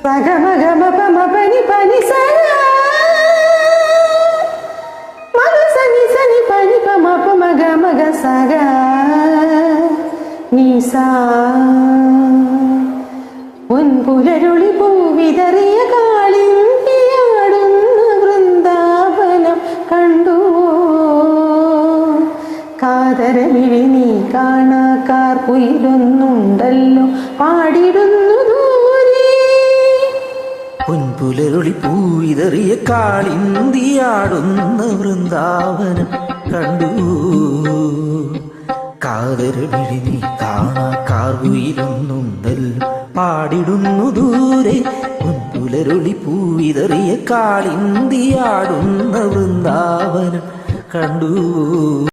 సగమగమపమపని పని సగా మగ సని సని పని పమప మగ మగ సగా നീസാ പൊൻപുലരുളി പൂവിതറിയ കാളിന്തിയാടുന്ന വൃന്ദാവനം കണ്ടു കാതരമിഴി നീ കാണാക്കാർ കുയിലൊന്നുണ്ടല്ലോ പാടിടുന്നു ദൂരെ പൊൻപുലരുളി പൂവിതറിയ കാളിന്തിയാടുന്ന വൃന്ദാവനം കണ്ടു കാതരമിഴി നീ കാണാക്കാർ കുയിലൊന്നുണ്ടല്ലോ പാടിടുന്നു ദൂരെ പൊൻപുലരുളി പൂവിതറിയ കാളിന്തിയാടുന്ന വൃന്ദാവനം കണ്ടു.